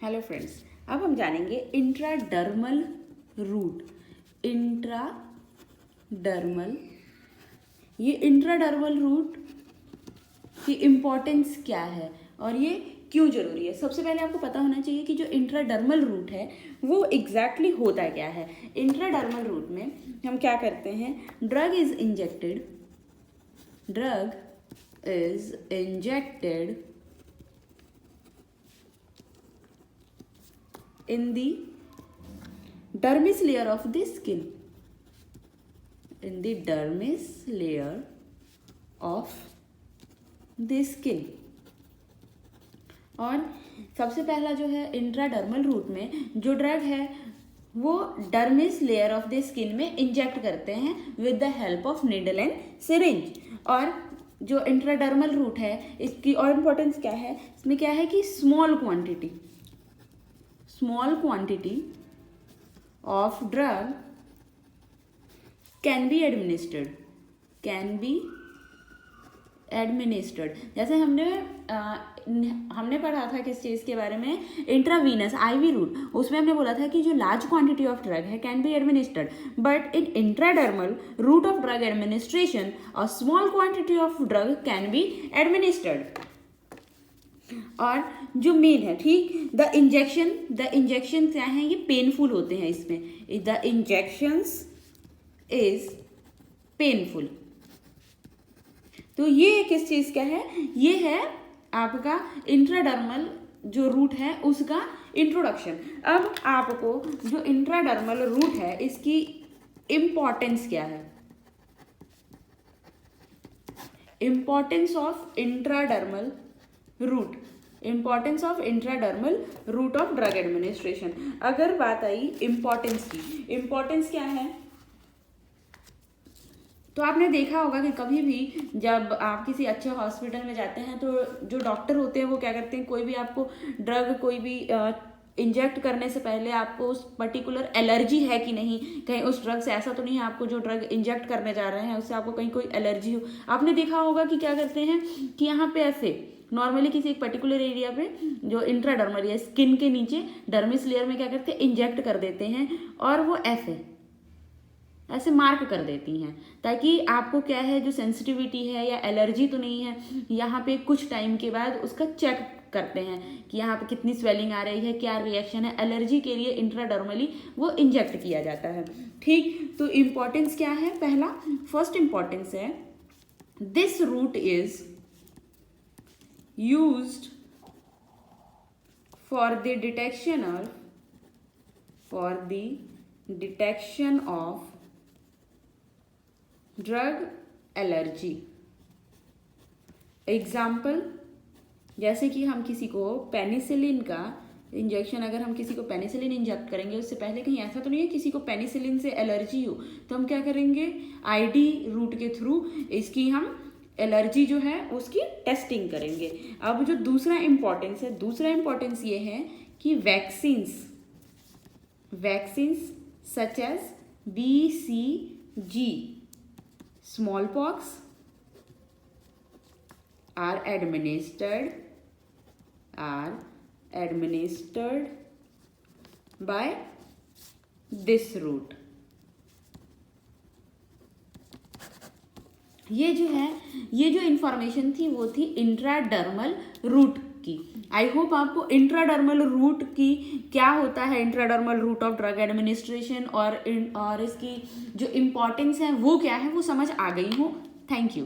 Hello friends, अब हम जानेंगे इंट्राडर्मल रूट। इंट्राडर्मल, ये इंट्राडर्मल रूट की इम्पोर्टेंस क्या है और ये क्यों ज़रूरी है। सबसे पहले आपको पता होना चाहिए कि जो इंट्राडर्मल रूट है वो एग्जैक्टली होता क्या है। इंट्राडर्मल रूट में हम क्या करते हैं, drug is injected in the dermis layer of the skin, in the dermis layer of the skin। और सबसे पहला जो है इंट्राडर्मल रूट में जो ड्रग है वो dermis layer of the skin में इंजेक्ट करते हैं with the help of needle and syringe. और जो इंट्राडर्मल रूट है इसकी और इम्पोर्टेंस क्या है, इसमें क्या है कि small quantity of drug can be administered। जैसे हमने पढ़ा था किस चीज़ के बारे में, इंट्रावीनस आईवी रूट, उसमें हमने बोला था कि जो लार्ज क्वांटिटी ऑफ ड्रग है can be administered, but in intradermal route of drug administration a small quantity of drug can be administered. और जो मेन है, ठीक, द इंजेक्शन क्या है, ये पेनफुल होते हैं। इसमें द इंजेक्शंस इज पेनफुल। तो ये किस चीज का है, ये है आपका इंट्राडर्मल जो रूट है उसका इंट्रोडक्शन। अब आपको जो इंट्राडर्मल रूट है इसकी इंपॉर्टेंस क्या है, importance of intradermal route of drug administration. अगर बात आई इम्पॉर्टेंस की, इम्पॉर्टेंस क्या है, तो आपने देखा होगा कि कभी भी जब आप किसी अच्छे हॉस्पिटल में जाते हैं तो जो डॉक्टर होते हैं वो क्या करते हैं, कोई भी आपको ड्रग कोई भी इंजेक्ट करने से पहले आपको उस पर्टिकुलर एलर्जी है कि नहीं, कहीं उस ड्रग से ऐसा तो नहीं है आपको जो ड्रग इंजेक्ट करने जा रहे हैं उससे आपको कहीं कोई एलर्जी हो। आपने देखा होगा कि क्या करते हैं कि यहाँ पे ऐसे नॉर्मली किसी एक पर्टिकुलर एरिया पे जो इंट्राडर्मल या स्किन के नीचे डर्मिस लेयर में क्या करते हैं, इंजेक्ट कर देते हैं और वो ऐसे मार्क कर देती हैं ताकि आपको क्या है, जो सेंसिटिविटी है या एलर्जी तो नहीं है, यहाँ पे कुछ टाइम के बाद उसका चेक करते हैं कि यहाँ पे कितनी स्वेलिंग आ रही है, क्या रिएक्शन है। एलर्जी के लिए इंट्राडर्मली वो इंजेक्ट किया जाता है, ठीक। तो इम्पॉर्टेंस क्या है, पहला फर्स्ट इम्पॉर्टेंस है, this route is used for the detection of drug allergy। Example, जैसे कि हम किसी को पेनिसिलिन का इंजेक्शन, अगर हम किसी को पेनिसिलिन इंजेक्ट करेंगे उससे पहले कहीं ऐसा तो नहीं है किसी को पेनिसिलिन से एलर्जी हो, तो हम क्या करेंगे, आईडी रूट के थ्रू इसकी हम एलर्जी जो है उसकी टेस्टिंग करेंगे। अब जो दूसरा इंपॉर्टेंस है, दूसरा इंपॉर्टेंस ये है कि vaccines such as BCG, small pox are administered by this route. ये जो इंफॉर्मेशन थी वो थी इंट्राडर्मल रूट की। आई होप आपको इंट्राडर्मल रूट की क्या होता है, intradermal route of drug administration और इसकी जो इम्पोर्टेंस है वो क्या है वो समझ आ गई हो। Thank you.